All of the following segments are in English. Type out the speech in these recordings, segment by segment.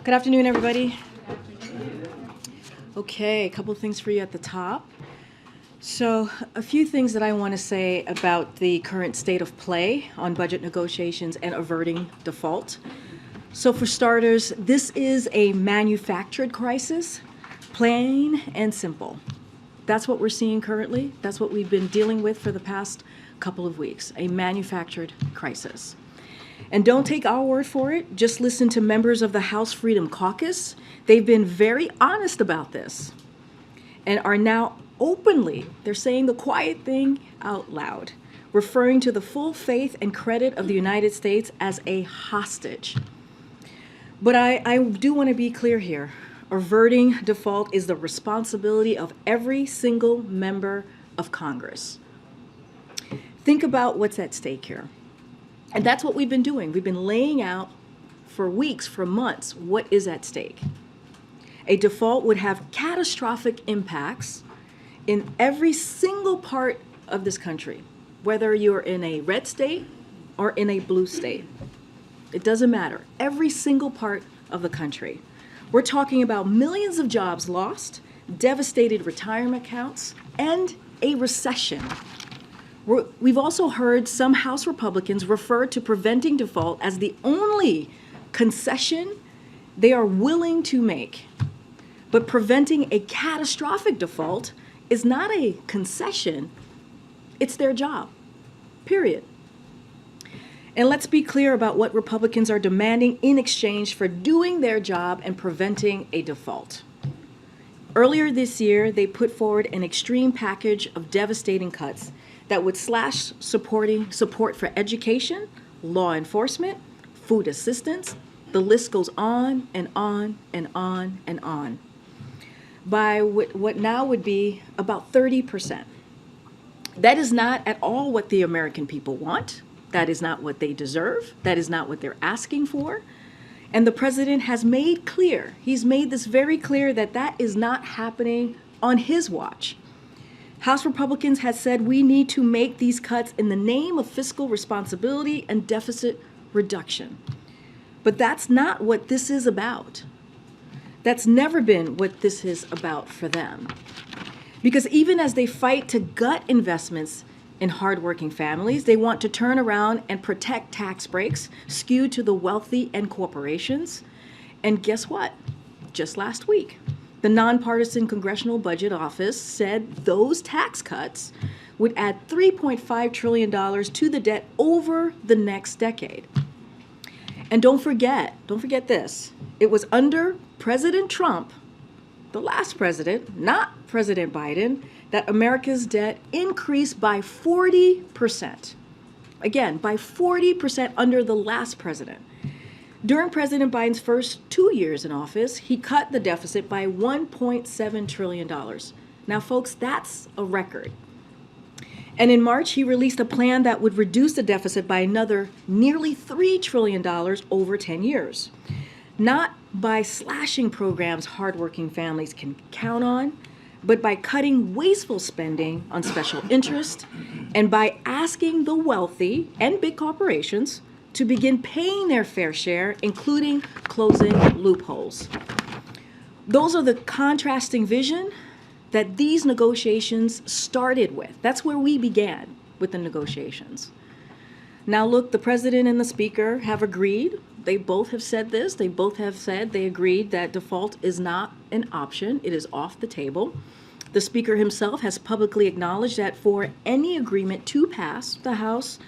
Good afternoon, everybody. Okay, a couple of things for you at the top. So, a few things that I want to say about the current state of play on budget negotiations and averting default. So, for starters, this is a manufactured crisis, plain and simple. That's what we're seeing currently. That's what we've been dealing with for the past couple of weeks, a manufactured crisis. And don't take our word for it. Just listen to members of the House Freedom Caucus. They've been very honest about this and are now openly, they're saying the quiet thing out loud, referring to the full faith and credit of the United States as a hostage. But I do want to be clear here. Averting default is the responsibility of every single member of Congress. Think about what's at stake here. And that's what we've been doing. We've been laying out for weeks, for months, what is at stake. A default would have catastrophic impacts in every single part of this country, whether you're in a red state or in a blue state. It doesn't matter. Every single part of the country. We're talking about millions of jobs lost, devastated retirement accounts, and a recession. We've also heard some House Republicans refer to preventing default as the only concession they are willing to make. But preventing a catastrophic default is not a concession, it's their job, period. And let's be clear about what Republicans are demanding in exchange for doing their job and preventing a default. Earlier this year, they put forward an extreme package of devastating cuts that would slash support for education, law enforcement, food assistance. The list goes on and on and on and on. By what now would be about 30%. That is not at all what the American people want. That is not what they deserve. That is not what they're asking for. And the president has made clear, he's made this very clear that that is not happening on his watch. House Republicans have said we need to make these cuts in the name of fiscal responsibility and deficit reduction. But that's not what this is about. That's never been what this is about for them. Because even as they fight to gut investments in hardworking families, they want to turn around and protect tax breaks skewed to the wealthy and corporations. And guess what? Just last week, the Nonpartisan Congressional Budget Office said those tax cuts would add $3.5 trillion to the debt over the next decade. And don't forget this. It was under President Trump, the last president, not President Biden, that America's debt increased by 40%. Again, by 40% under the last president. During President Biden's first 2 years in office, he cut the deficit by $1.7 trillion. Now, folks, that's a record. And in March, he released a plan that would reduce the deficit by another nearly $3 trillion over 10 years. Not by slashing programs hardworking families can count on, but by cutting wasteful spending on special interest and by asking the wealthy and big corporations to begin paying their fair share, including closing loopholes. Those are the contrasting vision that these negotiations started with. That's where we began with the negotiations. Now look, the president and the speaker have agreed. They both have said this. They both have said they agreed that default is not an option. It is off the table. The speaker himself has publicly acknowledged that for any agreement to pass the House,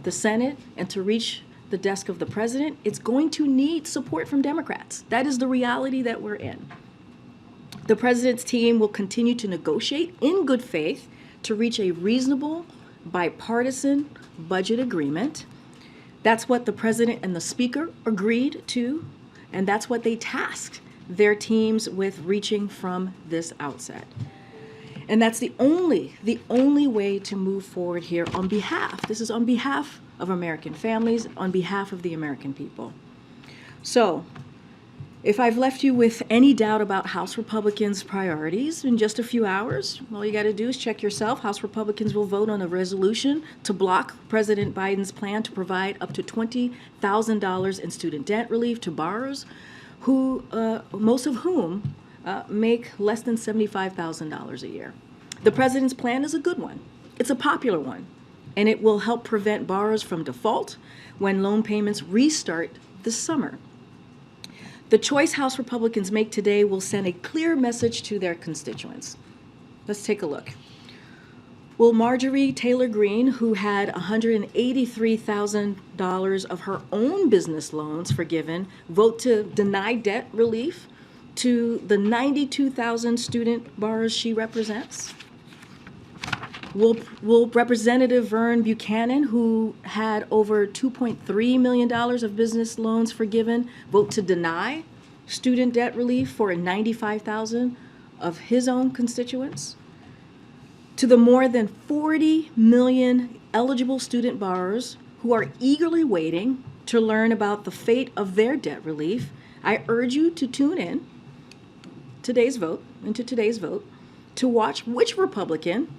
the Senate, and to reach the desk of the president, it's going to need support from Democrats. That is the reality that we're in. The president's team will continue to negotiate in good faith to reach a reasonable, bipartisan budget agreement. That's what the president and the speaker agreed to, and that's what they tasked their teams with reaching from this outset. And that's the only way to move forward here on behalf. This is on behalf of American families, on behalf of the American people. So, if I've left you with any doubt about House Republicans' priorities in just a few hours, all you got to do is check yourself. House Republicans will vote on a resolution to block President Biden's plan to provide up to $20,000 in student debt relief to borrowers most of whom make less than $75,000 a year. The president's plan is a good one. It's a popular one, and it will help prevent borrowers from default when loan payments restart this summer. The choice House Republicans make today will send a clear message to their constituents. Let's take a look. Will Marjorie Taylor Greene, who had $183,000 of her own business loans forgiven, vote to deny debt relief to the 92,000 student borrowers she represents? Will Representative Vern Buchanan, who had over $2.3 million of business loans forgiven, vote to deny student debt relief for 95,000 of his own constituents? To the more than 40 million eligible student borrowers who are eagerly waiting to learn about the fate of their debt relief, I urge you to tune in today's vote to watch which Republican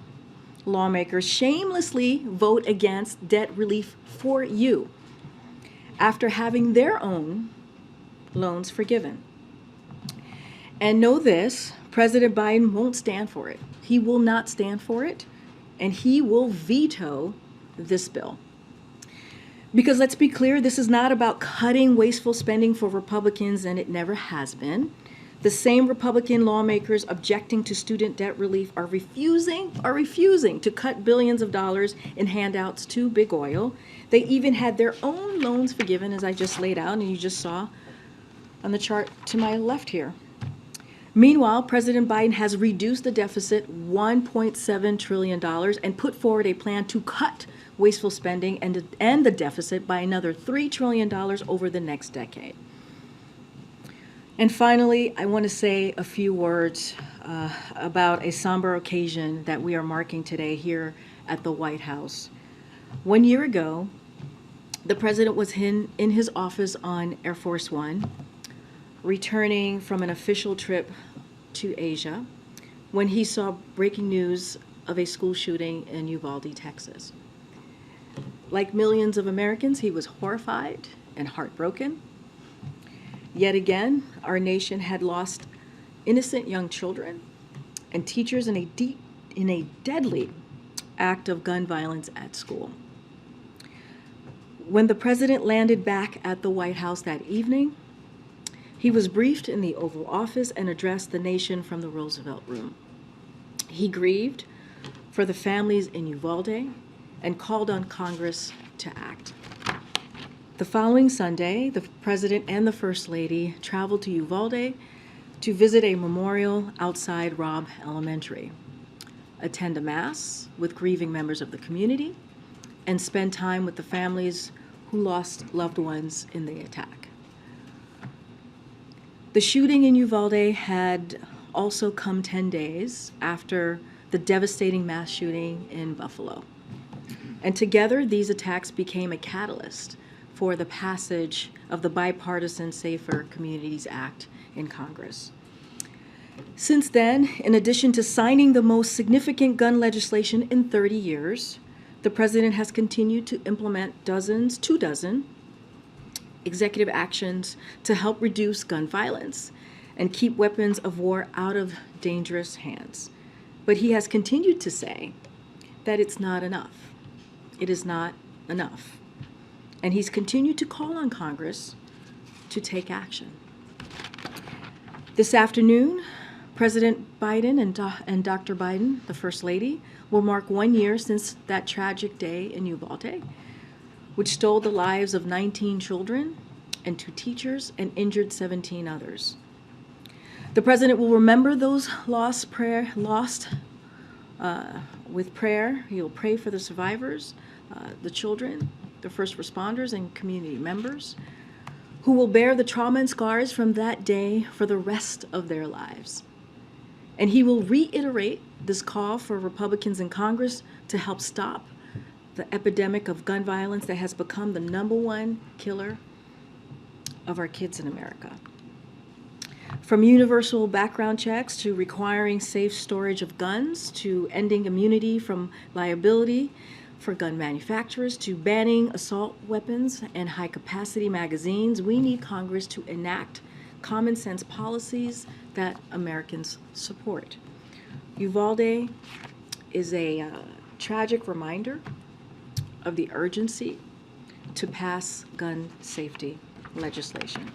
lawmakers shamelessly vote against debt relief for you after having their own loans forgiven. And know this, President Biden won't stand for it. He will not stand for it, and he will veto this bill. Because let's be clear, this is not about cutting wasteful spending for Republicans, and it never has been. The same Republican lawmakers objecting to student debt relief are refusing to cut billions of dollars in handouts to big oil. They even had their own loans forgiven, as I just laid out, and you just saw on the chart to my left here. Meanwhile, President Biden has reduced the deficit $1.7 trillion and put forward a plan to cut wasteful spending and the deficit by another $3 trillion over the next decade. And finally, I want to say a few words about a somber occasion that we are marking today here at the White House. 1 year ago, the president was in his office on Air Force One, returning from an official trip to Asia, when he saw breaking news of a school shooting in Uvalde, Texas. Like millions of Americans, he was horrified and heartbroken. Yet again, our nation had lost innocent young children and teachers in a deadly act of gun violence at school. When the president landed back at the White House that evening, he was briefed in the Oval Office and addressed the nation from the Roosevelt Room. He grieved for the families in Uvalde and called on Congress to act. The following Sunday, the President and the First Lady traveled to Uvalde to visit a memorial outside Robb Elementary, attend a Mass with grieving members of the community, and spend time with the families who lost loved ones in the attack. The shooting in Uvalde had also come 10 days after the devastating mass shooting in Buffalo. And together, these attacks became a catalyst for the passage of the bipartisan Safer Communities Act in Congress. Since then, in addition to signing the most significant gun legislation in 30 years, the president has continued to implement 24 executive actions to help reduce gun violence and keep weapons of war out of dangerous hands. But he has continued to say that it's not enough. It is not enough. And he's continued to call on Congress to take action. This afternoon, President Biden and Dr. Biden, the First Lady, will mark 1 year since that tragic day in Uvalde, which stole the lives of 19 children and 2 teachers and injured 17 others. The president will remember those lost with prayer. He will pray for the survivors, the children, the first responders, and community members who will bear the trauma and scars from that day for the rest of their lives. And he will reiterate this call for Republicans in Congress to help stop the epidemic of gun violence that has become the #1 killer of our kids in America. From universal background checks to requiring safe storage of guns, to ending immunity from liability for gun manufacturers, to banning assault weapons and high-capacity magazines, we need Congress to enact common sense policies that Americans support. Uvalde is a tragic reminder of the urgency to pass gun safety legislation.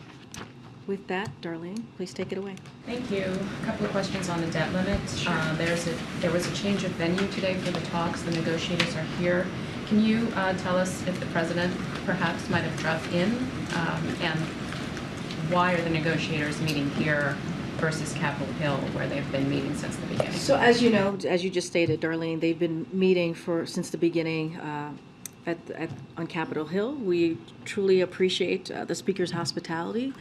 With that, Darlene, please take it away. Thank you. A couple of questions on the debt limit. Sure. There was a change of venue today for the talks. The negotiators are here. Can you tell us if the president perhaps might have dropped in, and why are the negotiators meeting here versus Capitol Hill, where they've been meeting since the beginning? So as you know, as you just stated, Darlene, they've been meeting since the beginning on Capitol Hill. We truly appreciate the Speaker's hospitality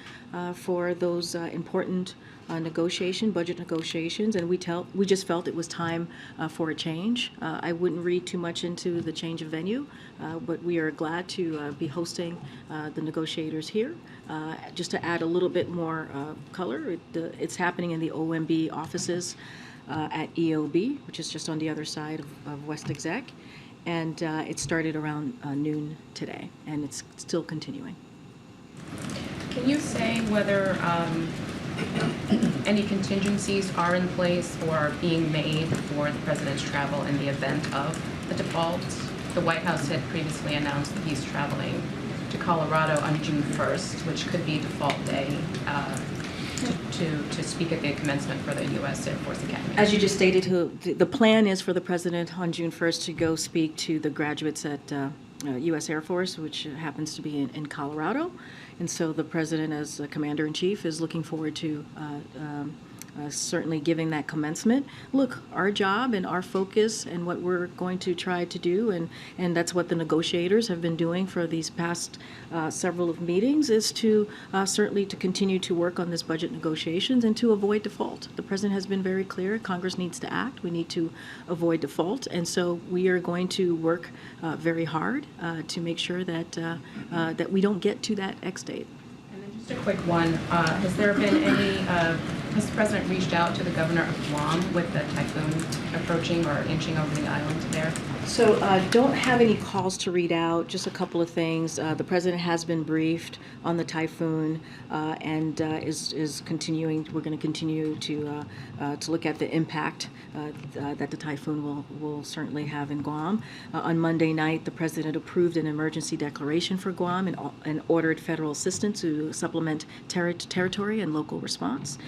for those important budget negotiations, and we just felt it was time for a change. I wouldn't read too much into the change of venue, but we are glad to be hosting the negotiators here. Just to add a little bit more color, it's happening in the OMB offices at EOB, which is just on the other side of West Exec. And it started around noon today, and it's still continuing. Can you say whether any contingencies are in place or are being made for the president's travel in the event of a default? The White House had previously announced that he's traveling to Colorado on June 1st, which could be default day, to speak at the commencement for the U.S. Air Force Academy. As you just stated, the plan is for the president on June 1st to go speak to the graduates at U.S. Air Force, which happens to be in Colorado. And so the president, as commander-in-chief, is looking forward to certainly giving that commencement. Look, our job and our focus and what we're going to try to do, and that's what the negotiators have been doing for these past several of meetings, is to certainly to continue to work on this budget negotiations and to avoid default. The president has been very clear. Congress needs to act. We need to avoid default, and so we are going to work very hard to make sure that that we don't get to that X date. And then just a quick one. Has there been any? Has the president reached out to the governor of Guam with the typhoon approaching or inching over the island there? So don't have any calls to read out, just a couple of things. The president has been briefed on the typhoon and is continuing. We're going to continue to look at the impact that the typhoon will certainly have in Guam. On Monday night, the president approved an emergency declaration for Guam and ordered federal assistance to supplement territory and local response.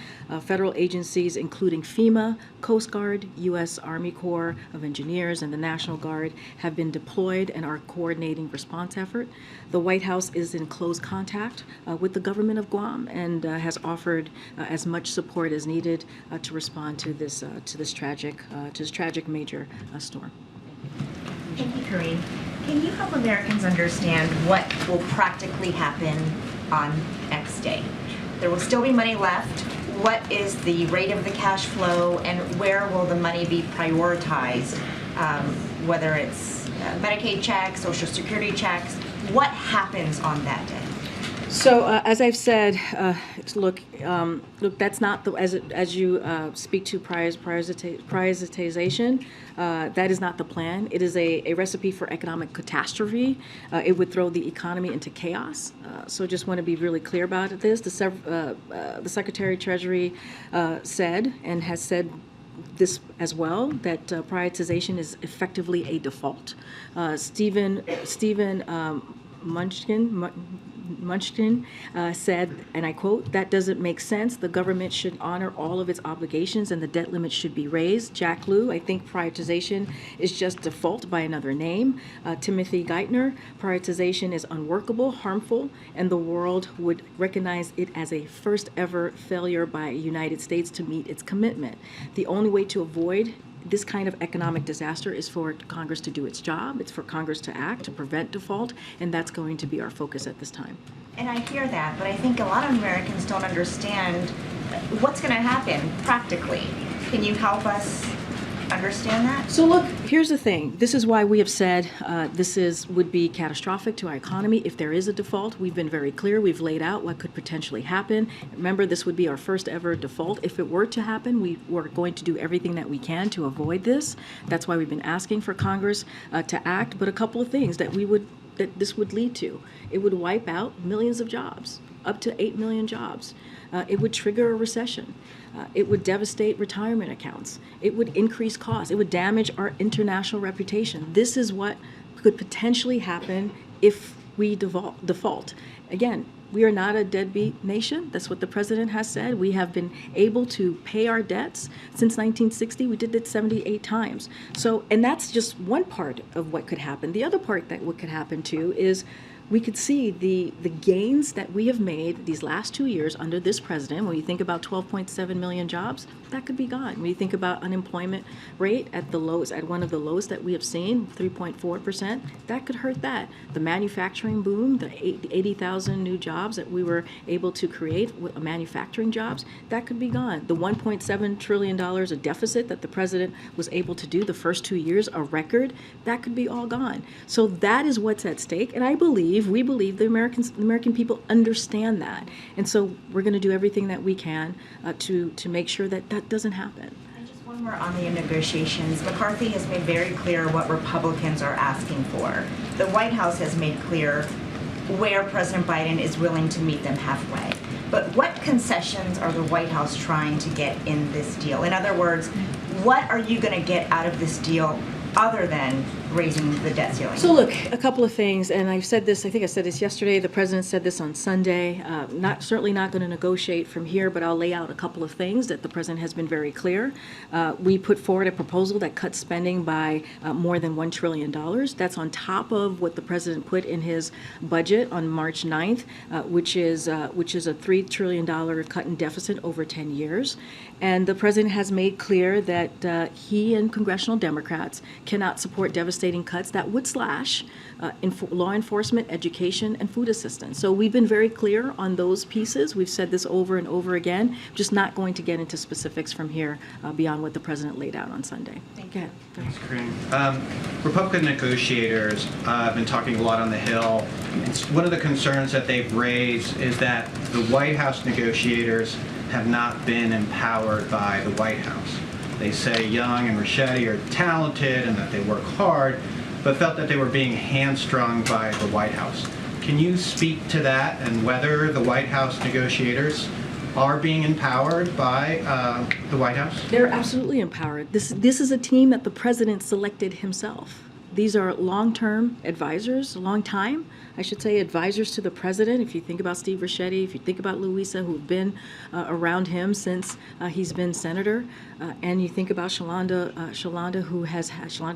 Federal agencies, including FEMA, Coast Guard, U.S. Army Corps of Engineers, and the National Guard, have been deployed and are coordinating response effort. The White House is in close contact with the government of Guam and has offered as much support as needed to respond to this tragic major storm. Thank you, Karine. Can you help Americans understand what will practically happen on X day? There will still be money left. What is the rate of the cash flow, and where will the money be prioritized? Whether it's Medicaid checks, Social Security checks, what happens on that day? So as I've said, look, that's not the as you speak to prioritization. That is not the plan. It is a recipe for economic catastrophe. It would throw the economy into chaos. So just want to be really clear about this. The Secretary of Treasury said and has said this as well, that prioritization is effectively a default. Stephen Munchkin said, and I quote, "That doesn't make sense. The government should honor all of its obligations and the debt limit should be raised." Jack Lew, I think prioritization is just default by another name. Timothy Geithner, prioritization is unworkable, harmful, and the world would recognize it as a first ever failure by the United States to meet its commitment. The only way to avoid this kind of economic disaster is for Congress to do its job. It's for Congress to act, to prevent default, and that's going to be our focus at this time. And I hear that, but I think a lot of Americans don't understand what's going to happen practically. Can you help us understand that? So look, here's the thing. This is why we have said would be catastrophic to our economy if there is a default. We've been very clear. We've laid out what could potentially happen. Remember, this would be our first ever default. If it were to happen, we're going to do everything that we can to avoid this. That's why we've been asking for Congress to act. But a couple of things that this would lead to. It would wipe out millions of jobs, up to 8 million jobs. It would trigger a recession. It would devastate retirement accounts. It would increase costs. It would damage our international reputation. This is what could potentially happen if we default. Again, we are not a deadbeat nation. That's what the president has said. We have been able to pay our debts since 1960. We did it 78 times. So, and that's just one part of what could happen. The other part that what could happen too is we could see the gains that we have made these last 2 years under this president. When you think about 12.7 million jobs, that could be gone. When you think about unemployment rate at the lowest, at one of the lowest that we have seen, 3.4%, that could hurt that. The manufacturing boom, the 80,000 new jobs that we were able to create, manufacturing jobs, that could be gone. The $1.7 trillion of deficit that the president was able to do the first 2 years, a record, that could be all gone. So that is what's at stake, and we believe the American people understand that. And so we're going to do everything that we can to make sure that that doesn't happen. And just one more on the negotiations. McCarthy has made very clear what Republicans are asking for. The White House has made clear where President Biden is willing to meet them halfway. But what concessions are the White House trying to get in this deal? In other words, what are you going to get out of this deal other than raising the debt ceiling? So look, a couple of things, and I've said this, I think I said this yesterday, the president said this on Sunday, certainly not going to negotiate from here, but I'll lay out a couple of things that the president has been very clear. We put forward a proposal that cuts spending by more than $1 trillion. That's on top of what the president put in his budget on March 9th, which is a $3 trillion cut in deficit over 10 years. And the president has made clear that he and congressional Democrats cannot support devastating cuts that would slash law enforcement, education, and food assistance. So we've been very clear on those pieces. We've said this over and over again, just not going to get into specifics from here beyond what the president laid out on Sunday. Thank you. Thanks, Karine. Republican negotiators have been talking a lot on the Hill. One of the concerns that they've raised is that the White House negotiators have not been empowered by the White House. They say Young and Ricchetti are talented and that they work hard, but felt that they were being hamstrung by the White House. Can you speak to that and whether the White House negotiators are being empowered by the White House? They're absolutely empowered. This is a team that the president selected himself. These are long-term advisors, advisors to the president. If you think about Steve Ricchetti, if you think about Louisa, who've been around him since he's been senator, and you think about Shalonda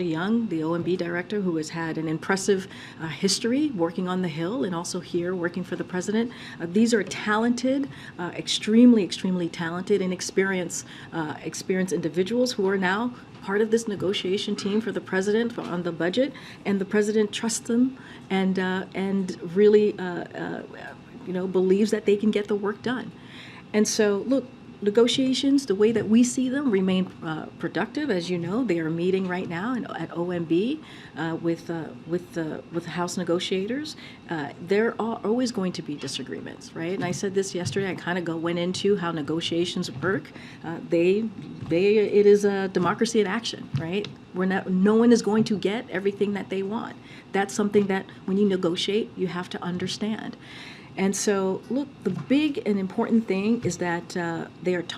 Young, the OMB director, who has had an impressive history working on the Hill and also here working for the president. These are talented, extremely talented and experienced individuals who are now part of this negotiation team for the president on the budget, and the president trusts them and really believes that they can get the work done. And so, look, negotiations, the way that we see them, remain productive. As you know, they are meeting right now at OMB with the House negotiators. There are always going to be disagreements, right? And I said this yesterday. I kind of went into how negotiations work. It is a democracy in action, right? No one is going to get everything that they want. That's something that when you negotiate, you have to understand. And so, look, the big and important thing is that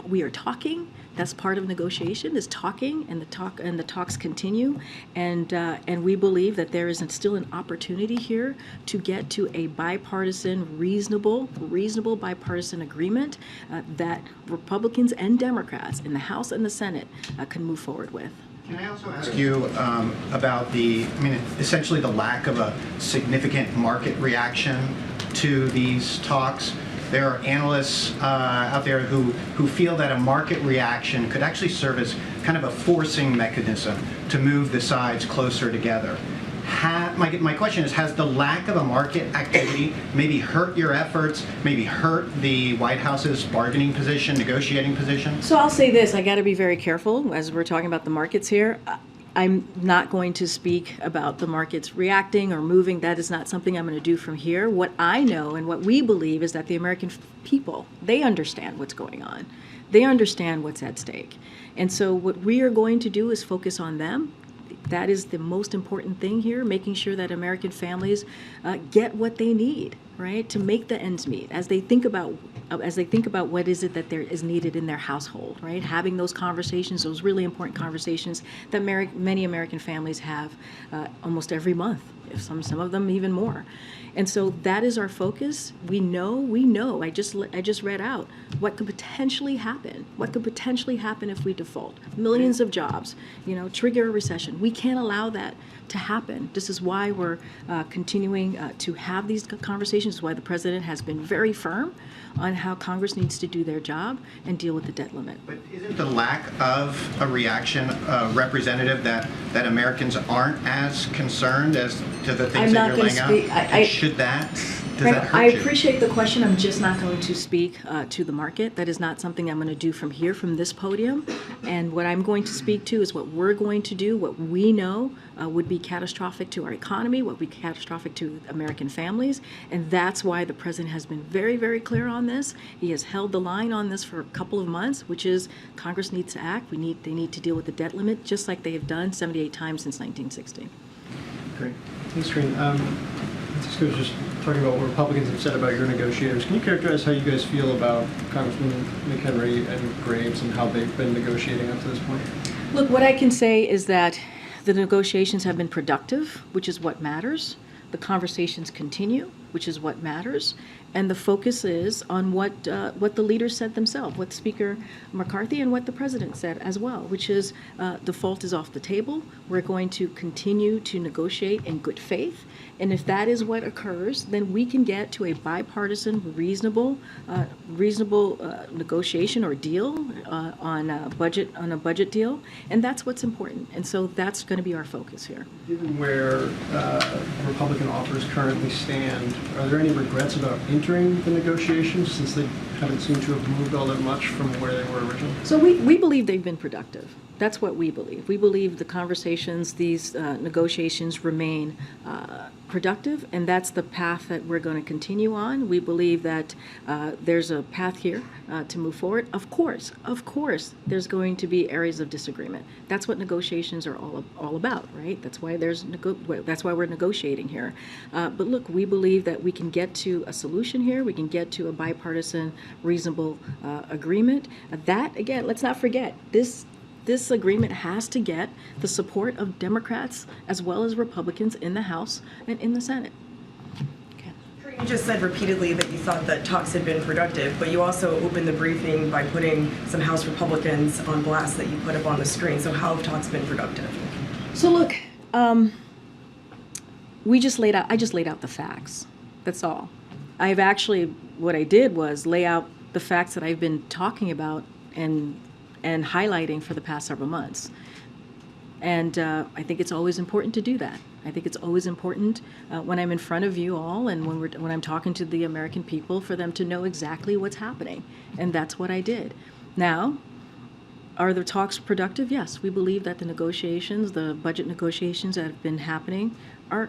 we are talking. That's part of negotiation, is talking, and the talks continue. And we believe that there is still an opportunity here to get to a bipartisan, reasonable bipartisan agreement that Republicans and Democrats in the House and the Senate can move forward with. Can I also ask you about essentially the lack of a significant market reaction to these talks? There are analysts out there who feel that a market reaction could actually serve as kind of a forcing mechanism to move the sides closer together. My question is, has the lack of a market activity maybe hurt your efforts, maybe hurt the White House's bargaining position, negotiating position? So I'll say this, I got to be very careful as we're talking about the markets here. I'm not going to speak about the markets reacting or moving. That is not something I'm going to do from here. What I know and what we believe is that the American people, they understand what's going on. They understand what's at stake. And so what we are going to do is focus on them. That is the most important thing here, making sure that American families get what they need. right, to make the ends meet as they think about what is it that there is needed in their household, right? Having those conversations, those really important conversations that many American families have almost every month, if some of them even more. And so that is our focus. We know. I just read out what could potentially happen. What could potentially happen if we default? Millions of jobs, trigger a recession. We can't allow that to happen. This is why we're continuing to have these conversations. This is why the president has been very firm on how Congress needs to do their job and deal with the debt limit. But isn't the lack of a reaction representative that Americans aren't as concerned as to the things that you're laying out? Does that hurt I you? appreciate the question. I'm just not going to speak to the market. That is not something I'm going to do from here, from this podium. And what I'm going to speak to is what we're going to do, what we know would be catastrophic to our economy, what would be catastrophic to American families. And that's why the president has been very, very clear on this. He has held the line on this for a couple of months, which is Congress needs to act. They need to deal with the debt limit, just like they have done 78 times since 1960. Great. Thanks, Karine. Francisco was just talking about what Republicans have said about your negotiators. Can you characterize how you guys feel about Congressman McHenry and Graves and how they've been negotiating up to this point? Look, what I can say is that the negotiations have been productive, which is what matters. The conversations continue, which is what matters. And the focus is on what the leaders said themselves, what Speaker McCarthy and what the president said as well, which is default is off the table. We're going to continue to negotiate in good faith. And if that is what occurs, then we can get to a bipartisan, reasonable negotiation or deal on a budget deal. And that's what's important. And so that's going to be our focus here. Given where Republican offers currently stand, are there any regrets about entering the negotiations since they haven't seemed to have moved all that much from where they were originally? So we believe they've been productive. That's what we believe. We believe the conversations, these negotiations remain productive, and that's the path that we're going to continue on. We believe that there's a path here to move forward. Of course, there's going to be areas of disagreement. That's what negotiations are all about, right? That's why that's why we're negotiating here. But look, we believe that we can get to a solution here. We can get to a bipartisan, reasonable agreement. That, again, let's not forget, this agreement has to get the support of Democrats as well as Republicans in the House and in the Senate. Okay. You just said repeatedly that you thought that talks had been productive, but you also opened the briefing by putting some House Republicans on blast that you put up on the screen. So how have talks been productive? So look, I just laid out the facts. That's all. What I did was lay out the facts that I've been talking about and highlighting for the past several months. And I think it's always important to do that. I think it's always important when I'm in front of you all and when I'm talking to the American people for them to know exactly what's happening. And that's what I did. Now, are the talks productive? Yes. We believe that the budget negotiations that have been happening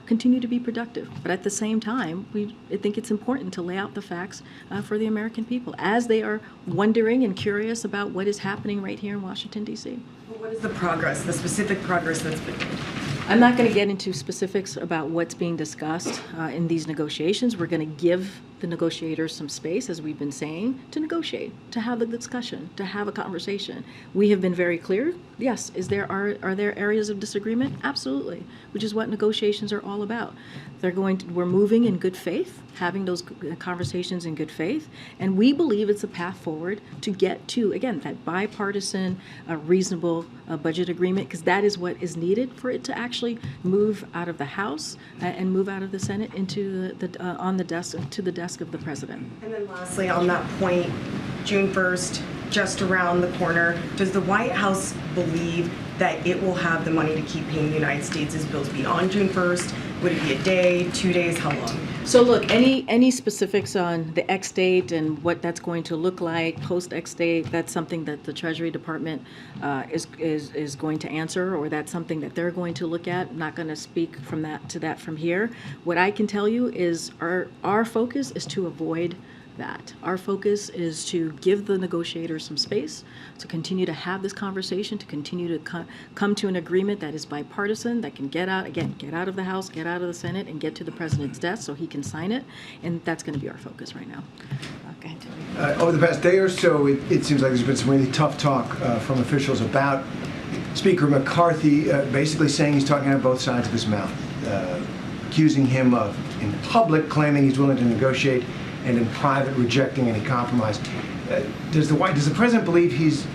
continue to be productive. But at the same time, I think it's important to lay out the facts for the American people as they are wondering and curious about what is happening right here in Washington, D.C. Well, what is the specific progress that's been made? I'm not going to get into specifics about what's being discussed in these negotiations. We're going to give the negotiators some space, as we've been saying, to negotiate, to have a discussion, to have a conversation. We have been very clear. Yes, are there areas of disagreement? Absolutely, which is what negotiations are all about. We're moving in good faith, having those conversations in good faith, and we believe it's a path forward to get to, again, that bipartisan, reasonable budget agreement, because that is what is needed for it to actually move out of the House and move out of the Senate into the desk of the president. And then lastly, on that point, June 1st, just around the corner, does the White House believe that it will have the money to keep paying the United States' bills beyond June 1st? Would it be a day, 2 days, how long? So look, any specifics on the X date and what that's going to look like post X date, that's something that the Treasury Department is going to answer, or that's something that they're going to look at. I'm not going to speak from here. What I can tell you is our focus is to avoid that. Our focus is to give the negotiators some space, to continue to have this conversation, to continue to come to an agreement that is bipartisan, that can get out of the House, get out of the Senate, and get to the president's desk so he can sign it. And that's going to be our focus right now. Go ahead, Terry. Over the past day or so, it seems like there's been some really tough talk from officials about Speaker McCarthy basically saying he's talking out of both sides of his mouth, accusing him of, in public, claiming he's willing to negotiate, and in private, rejecting any compromise. Does the president believe he's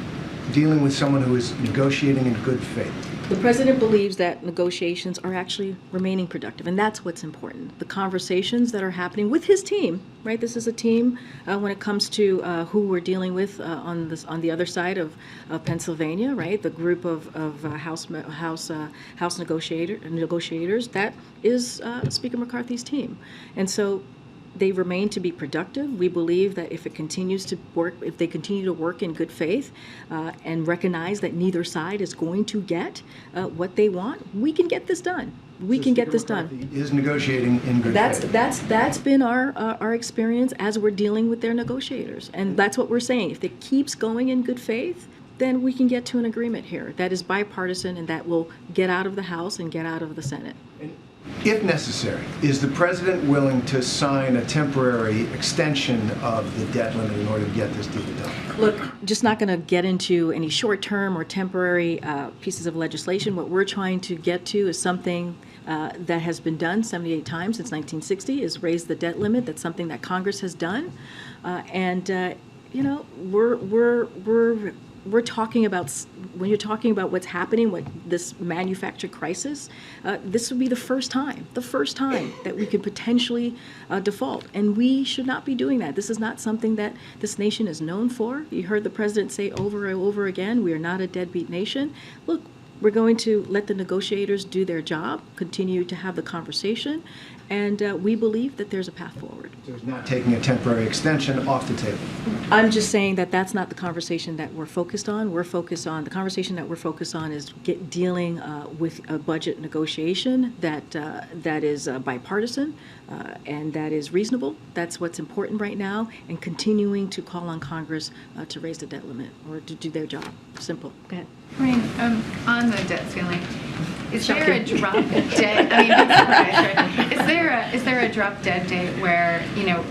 dealing with someone who is negotiating in good faith? The president believes that negotiations are actually remaining productive, and that's what's important. The conversations that are happening with his team, right? This is a team when it comes to who we're dealing with on the other side of Pennsylvania, right? The group of House negotiators. That is Speaker McCarthy's team, and so they remain to be productive. We believe that if they continue to work in good faith and recognize that neither side is going to get what they want, we can get this done. We can get this done. He is negotiating in good faith. That's been our experience as we're dealing with their negotiators, and that's what we're saying. If it keeps going in good faith, then we can get to an agreement here that is bipartisan and that will get out of the House and get out of the Senate. If necessary, is the president willing to sign a temporary extension of the debt limit in order to get this deal done? Look, just not going to get into any short-term or temporary pieces of legislation. What we're trying to get to is something that has been done 78 times since 1960, is raise the debt limit. That's something that Congress has done. We're talking about, when you're talking about what's happening with this manufactured crisis, this would be the first time that we could potentially default. And we should not be doing that. This is not something that this nation is known for. You heard the president say over and over again, we are not a deadbeat nation. Look, we're going to let the negotiators do their job, continue to have the conversation, and we believe that there's a path forward. So he's not taking a temporary extension off the table? I'm just saying that that's not the conversation that we're focused on. The conversation that we're focused on is dealing with a budget negotiation that is bipartisan and that is reasonable. That's what's important right now, and continuing to call on Congress to raise the debt limit or to do their job. Simple. Go ahead. Karine, on the debt ceiling, is there a Shocking. drop dead? I mean, it's surprised, right? Is there a drop dead date where,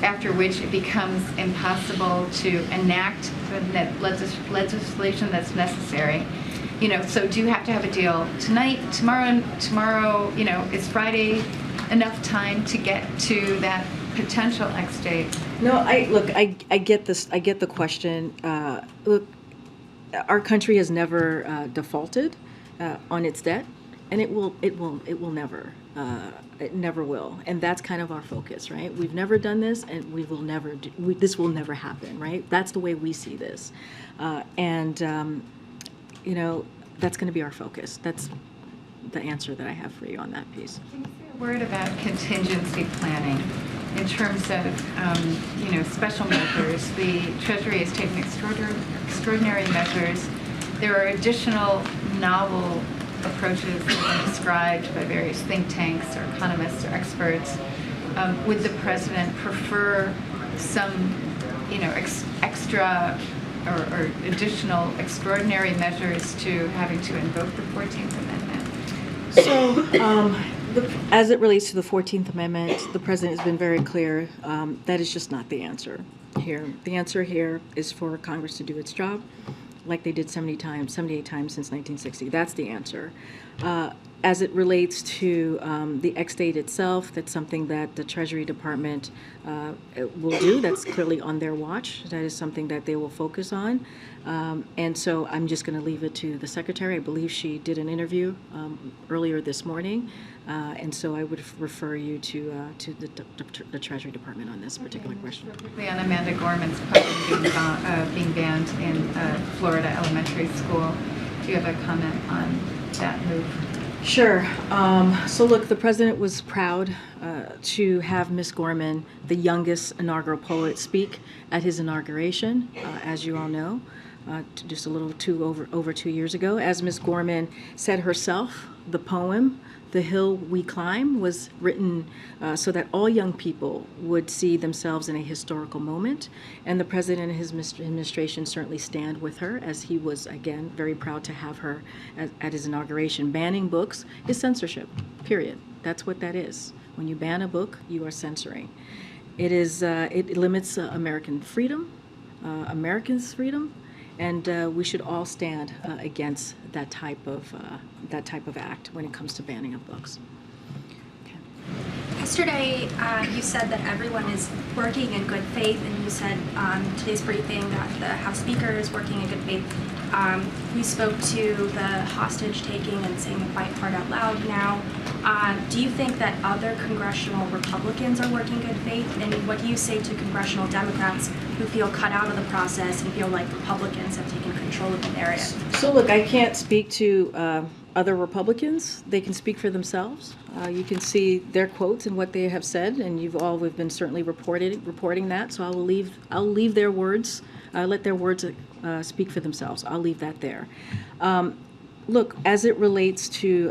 after which it becomes impossible to enact the legislation that's necessary? So do you have to have a deal tonight, tomorrow? Is Friday enough time to get to that potential X date? No, I get this. I get the question. Look, our country has never defaulted on its debt, and it will never. It never will, and that's kind of our focus, right? We've never done this, and we will never. This will never happen, right? That's the way we see this, and that's going to be our focus. That's the answer that I have for you on that piece. Can you say a word about contingency planning in terms of, special measures? The Treasury has taken extraordinary measures. There are additional novel approaches that have been described by various think tanks or economists or experts. Would the president prefer some, extra or additional extraordinary measures to having to invoke the 14th Amendment? So, as it relates to the 14th Amendment, the president has been very clear. That is just not the answer here. The answer here is for Congress to do its job, like they did 78 times since 1960. That's the answer. As it relates to the X date itself, that's something that the Treasury Department will do. That's clearly on their watch. That is something that they will focus on. And so I'm just going to leave it to the Secretary. I believe she did an interview earlier this morning. And so I would refer you to the Treasury Department on this particular question. Quickly on Amanda Gorman's question being banned in Florida elementary school. Do you have a comment on that move? Sure. So look, the president was proud to have Miss Gorman, the youngest inaugural poet, speak at his inauguration, as you all know. just a little over 2 years ago. As Ms. Gorman said herself, the poem, "The Hill We Climb," was written so that all young people would see themselves in a historical moment. And the president and his administration certainly stand with her, as he was, again, very proud to have her at his inauguration. Banning books is censorship, period. That's what that is. When you ban a book, you are censoring. It limits American freedom, Americans' freedom, and we should all stand against that type of act when it comes to banning of books. Yesterday, you said that everyone is working in good faith, and you said today's briefing that the House Speaker is working in good faith. We spoke to the hostage taking and saying the quiet part out loud now. Do you think that other congressional Republicans are working in good faith? And what do you say to congressional Democrats who feel cut out of the process and feel like Republicans have taken control of the narrative? So look, I can't speak to other Republicans. They can speak for themselves. You can see their quotes and what they have said, and we've been certainly reporting that. So I'll leave their words. Let their words speak for themselves. I'll leave that there. Look, as it relates to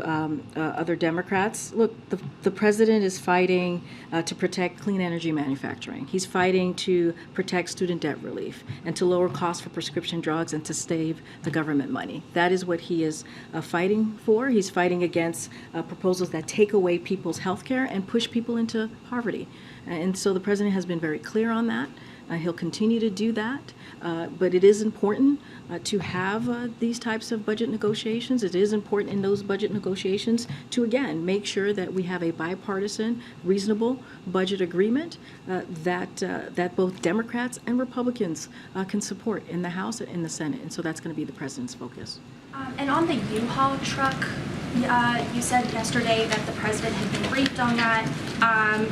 other Democrats, look, the president is fighting to protect clean energy manufacturing. He's fighting to protect student debt relief and to lower costs for prescription drugs and to save the government money. That is what he is fighting for. He's fighting against proposals that take away people's health care and push people into poverty. And so the president has been very clear on that. He'll continue to do that, but it is important to have these types of budget negotiations. It is important in those budget negotiations to, again, make sure that we have a bipartisan, reasonable budget agreement that both Democrats and Republicans can support in the House and in the Senate. And so that's going to be the president's focus. And on the U-Haul truck, you said yesterday that the president had been briefed on that.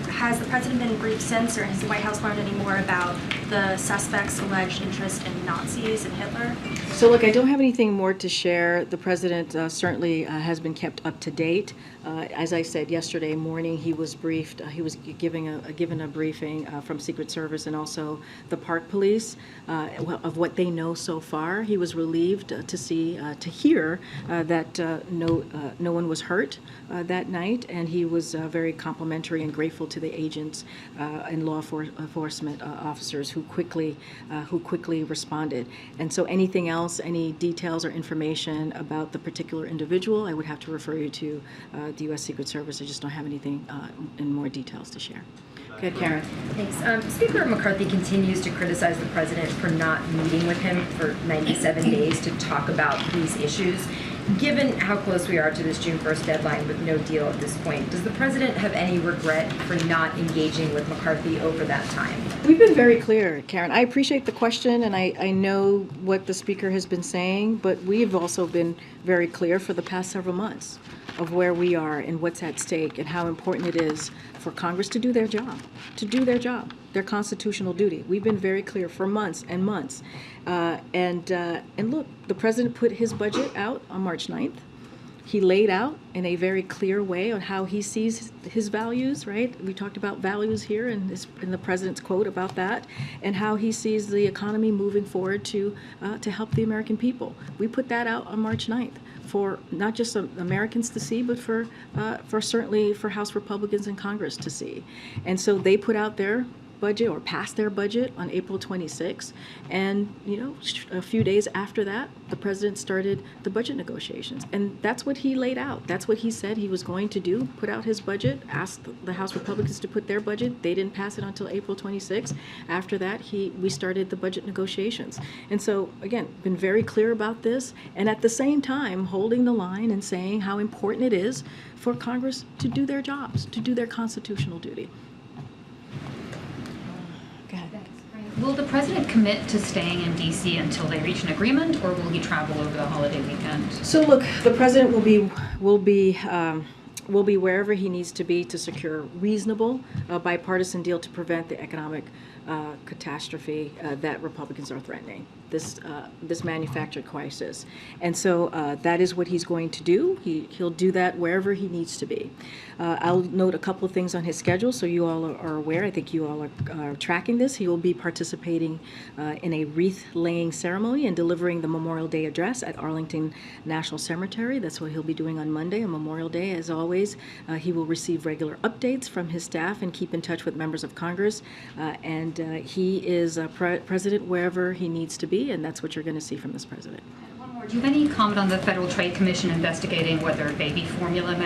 Has the president been briefed since, or has the White House learned any more about the suspect's alleged interest in Nazis and Hitler? So look, I don't have anything more to share. The president certainly has been kept up to date. As I said yesterday morning, he was briefed. He was given a briefing from Secret Service and also the Park Police of what they know so far. He was relieved to hear that no one was hurt that night, and he was very complimentary and grateful to the agents and law enforcement officers who quickly responded. And so anything else, any details or information about the particular individual, I would have to refer you to the U.S. Secret Service. I just don't have anything in more details to share. Go ahead, Karen. Thanks. Speaker McCarthy continues to criticize the president for not meeting with him for 97 days to talk about these issues. Given how close we are to this June 1st deadline with no deal at this point, does the president have any regret for not engaging with McCarthy over that time? We've been very clear, Karen. I appreciate the question, and I know what the speaker has been saying, but we've also been very clear for the past several months of where we are and what's at stake and how important it is for Congress to do their job, their constitutional duty. We've been very clear for months and months. And look, the president put his budget out on March 9th. He laid out in a very clear way on how he sees his values, right? We talked about values here in the president's quote about that, and how he sees the economy moving forward to help the American people. We put that out on March 9th for not just Americans to see, but for certainly for House Republicans in Congress to see. And so they put out their budget or passed their budget on April 26th. And, a few days after that, the president started the budget negotiations. And that's what he laid out. That's what he said he was going to do, put out his budget, asked the House Republicans to put their budget. They didn't pass it until April 26th. After that, we started the budget negotiations. And so, again, been very clear about this. And at the same time, holding the line and saying how important it is for Congress to do their jobs, to do their constitutional duty. Will the president commit to staying in D.C. until they reach an agreement, or will he travel over the holiday weekend? So look, the president will be wherever he needs to be to secure reasonable bipartisan deal to prevent the economic catastrophe that Republicans are threatening. this manufactured crisis. And so that is what he's going to do. He'll do that wherever he needs to be. I'll note a couple of things on his schedule so you all are aware. I think you all are tracking this. He will be participating in a wreath-laying ceremony and delivering the Memorial Day address at Arlington National Cemetery. That's what he'll be doing on Monday, on Memorial Day. As always, he will receive regular updates from his staff and keep in touch with members of Congress. And he is president wherever he needs to be, and that's what you're going to see from this president. One more. Do you have any comment on the Federal Trade Commission investigating whether baby formula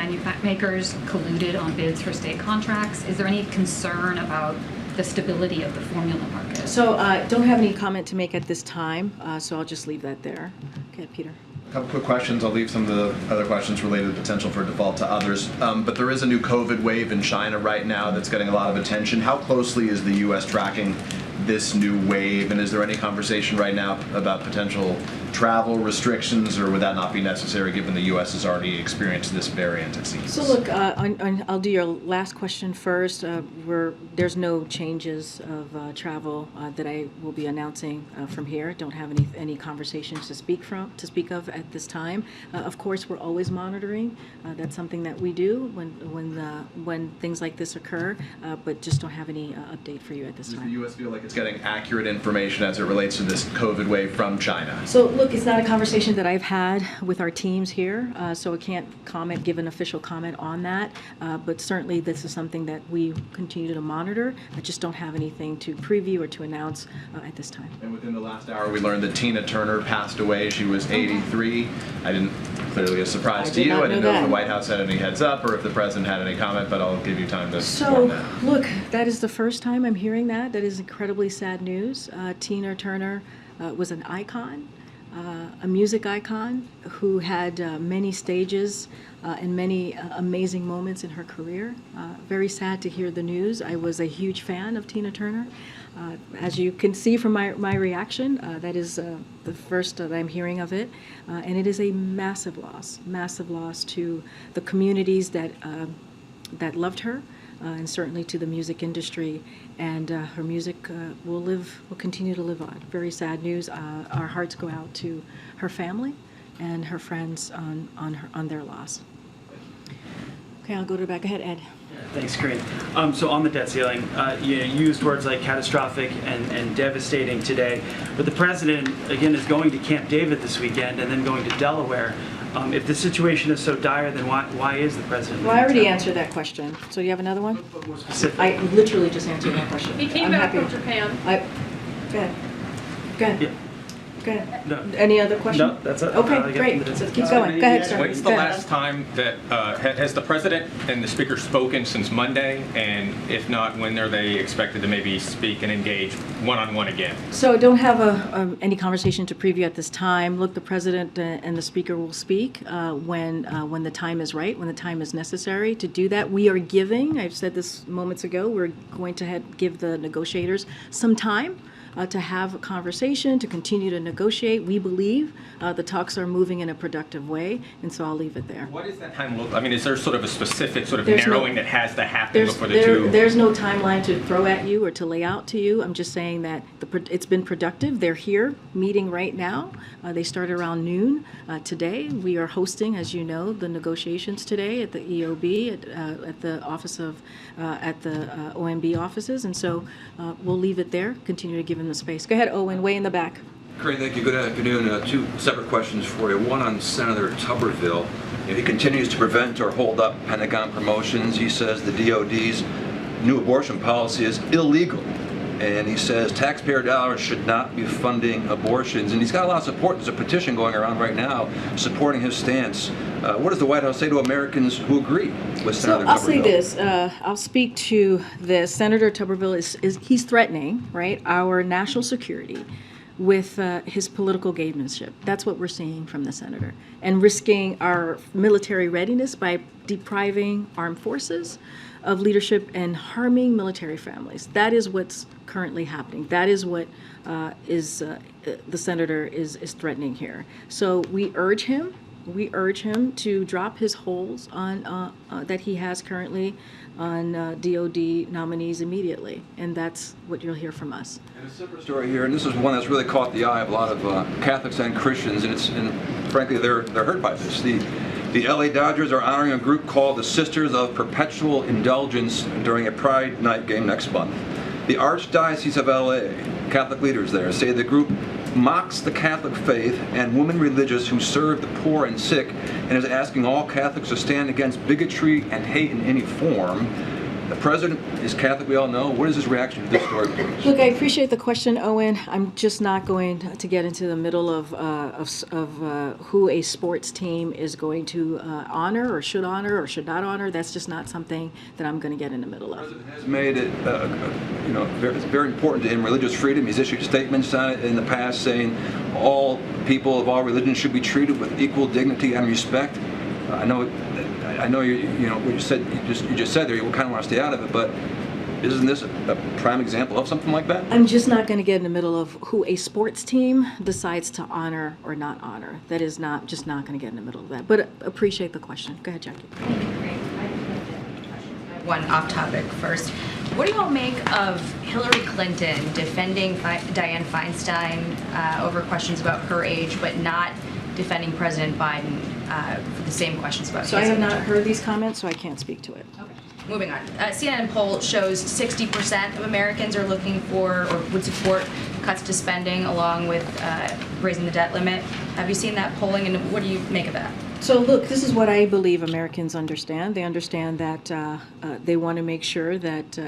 makers colluded on bids for state contracts? Is there any concern about the stability of the formula market? So don't have any comment to make at this time, so I'll just leave that there. Okay, Peter. A couple quick questions. I'll leave some of the other questions related to the potential for default to others. But there is a new COVID wave in China right now that's getting a lot of attention. How closely is the U.S. tracking this new wave? And is there any conversation right now about potential travel restrictions, or would that not be necessary given the U.S. has already experienced this variant, it seems? So look, I'll do your last question first. There's no changes of travel that I will be announcing from here. Don't have any conversations to speak of at this time. Of course, we're always monitoring. That's something that we do when things like this occur, but just don't have any update for you at this Does time. the U.S. feel like it's getting accurate information as it relates to this COVID wave from China? So look, it's not a conversation that I've had with our teams here, so I can't give an official comment on that. But certainly this is something that we continue to monitor. I just don't have anything to preview or to announce at this time. And within the last hour, we learned that Tina Turner passed away. She was 83. Clearly a surprise to you. I didn't know if the White House had any heads up or if the president had any comment, but I'll give you time to form that. Look, that is the first time I'm hearing that. That is incredibly sad news. Tina Turner was an icon. A music icon who had many stages and many amazing moments in her career. Very sad to hear the news. I was a huge fan of Tina Turner. As you can see from my reaction, that is the first that I'm hearing of it. And it is a massive loss to the communities that loved her. And certainly to the music industry, and her music will continue to live on. Very sad news. Our hearts go out to her family and her friends on their loss. Okay, I'll go to the back. Ahead, Ed. Thanks, Karine. So on the debt ceiling, you used words like catastrophic and devastating today, but the president, again, is going to Camp David this weekend and then going to Delaware. If the situation is so dire, then why is the president? Well, I already answered that question. So you have another one? More specific. I literally just answered that question. He came back from Japan. Go ahead. Yeah. Go ahead. No. Any other question? No, that's it. Okay, great. So keep going. Go ahead, sir. When's the last time that, has the president and the speaker spoken since Monday? And if not, when are they expected to maybe speak and engage one-on-one again? So I don't have any conversation to preview at this time. Look, the president and the speaker will speak when the time is right, when the time is necessary to do that. We are giving, I've said this moments ago, we're going to give the negotiators some time to have a conversation, to continue to negotiate. We believe the talks are moving in a productive way, and so I'll leave it there. What does that time look like? I mean, is there sort of a specific sort of There's narrowing that has to happen before the two? There's no timeline to throw at you or to lay out to you. I'm just saying that it's been productive. They're here meeting right now. They started around noon today. We are hosting, as you know, the negotiations today at the EOB, at the office of, at the OMB offices, and so we'll leave it there, continue to give them the space. Go ahead, Owen, way in the back. Karine, thank you. Good afternoon. Two separate questions for you. One on Senator Tuberville. He continues to prevent or hold up Pentagon promotions. He says the DOD's new abortion policy is illegal. And he says taxpayer dollars should not be funding abortions. And he's got a lot of support. There's a petition going around right now supporting his stance. What does the White House say to Americans who agree with Senator Tuberville? I'll say this. I'll speak to this. Senator Tuberville he's threatening, right, our national security with his political gamesmanship. That's what we're seeing from the senator. And risking our military readiness by depriving armed forces of leadership and harming military families. That is what's currently happening. That is what the senator is threatening here. So we urge him We urge him to drop his holds on that he has currently on DOD nominees immediately, and that's what you'll hear from us. And a separate story here, and this is one that's really caught the eye of a lot of Catholics and Christians, and frankly, they're hurt by this. The LA Dodgers are honoring a group called the Sisters of Perpetual Indulgence during a Pride Night game next month. The Archdiocese of LA, Catholic leaders there, say the group mocks the Catholic faith and women religious who serve the poor and sick, and is asking all Catholics to stand against bigotry and hate in any form. The president is Catholic, we all know. What is his reaction to this story, please? Look, I appreciate the question, Owen. I'm just not going to get into the middle of who a sports team is going to honor or should not honor. That's just not something that I'm going to get in the middle of. The president has made it, it's very important to him, religious freedom. He's issued statements on it in the past saying all people of all religions should be treated with equal dignity and respect. I know what you just said there. You kind of want to stay out of it, but isn't this a prime example of something like that? I'm just not going to get in the middle of who a sports team decides to honor or not honor. That is not going to get in the middle of that. But appreciate the question. Go ahead, Jackie. One off topic first. What do you all make of Hillary Clinton defending Dianne Feinstein over questions about her age, but not defending President Biden for the same questions about So his I have age? not heard these comments, so I can't speak to it. Okay. Moving on. CNN poll shows 60% of Americans are looking for or would support cuts to spending along with raising the debt limit. Have you seen that polling, and what do you make of that? So look, this is what I believe Americans understand. They understand that they want to make sure that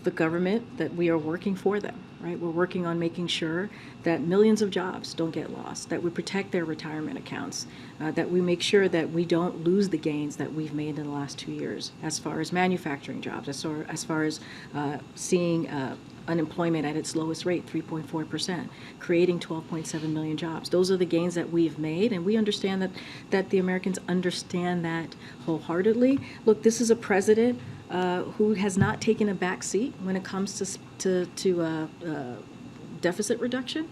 the government, that we are working for them, right? We're working on making sure that millions of jobs don't get lost, that we protect their retirement accounts, that we make sure that we don't lose the gains that we've made in the last 2 years as far as manufacturing jobs, as far as seeing unemployment at its lowest rate, 3.4%, creating 12.7 million jobs. Those are the gains that we've made, and we understand that the Americans understand that wholeheartedly. Look, this is a president who has not taken a back seat when it comes to deficit reduction.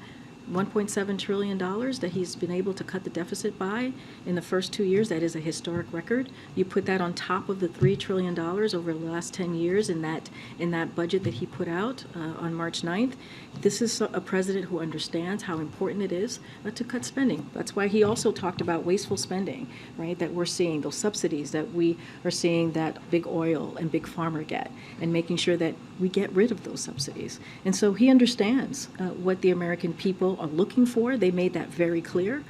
$1.7 trillion that he's been able to cut the deficit by in the first 2 years. That is a historic record. You put that on top of the $3 trillion over the last 10 years in that budget that he put out on March 9th. This is a president who understands how important it is to cut spending. That's why he also talked about wasteful spending, right, that we're seeing, those subsidies that we are seeing that big oil and big pharma get, and making sure that we get rid of those subsidies. And so he understands what the American people are looking for. They made that very clear.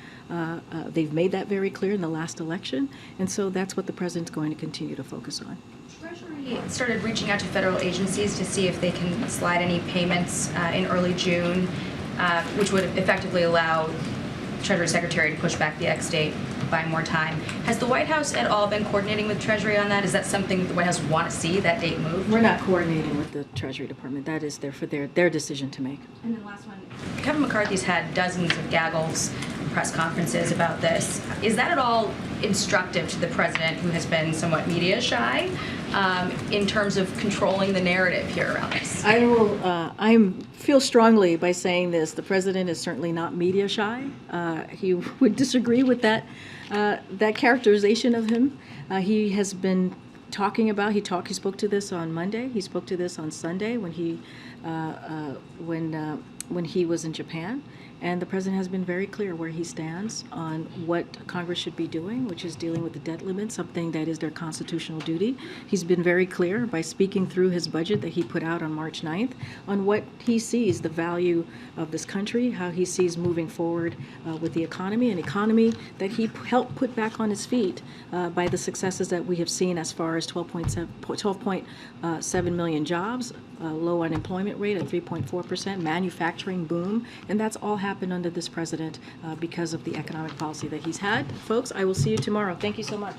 They've made that very clear in the last election. And so that's what the president's going to continue to focus on. Treasury started reaching out to federal agencies to see if they can slide any payments in early June, which would effectively allow Treasury Secretary to push back the X date by more time. Has the White House at all been coordinating with Treasury on that? Is that something the White House want to see, that date moved? We're not coordinating with the Treasury Department. That is there for their decision to make. And then last one. Kevin McCarthy's had dozens of gaggles press conferences about this. Is that at all instructive to the president, who has been somewhat media shy, in terms of controlling the narrative here around this? I feel strongly by saying this. The president is certainly not media shy. He would disagree with that characterization of him. He has been talking about. He spoke to this on Monday. He spoke to this on Sunday when he was in Japan. And the president has been very clear where he stands on what Congress should be doing, which is dealing with the debt limit, something that is their constitutional duty. He's been very clear by speaking through his budget that he put out on March 9th on what he sees the value of this country, how he sees moving forward with the economy, an economy that he helped put back on its feet by the successes that we have seen as far as 12.7 million jobs, low unemployment rate at 3.4%, manufacturing boom, and that's all happened under this president because of the economic policy that he's had. Folks, I will see you tomorrow. Thank you so much.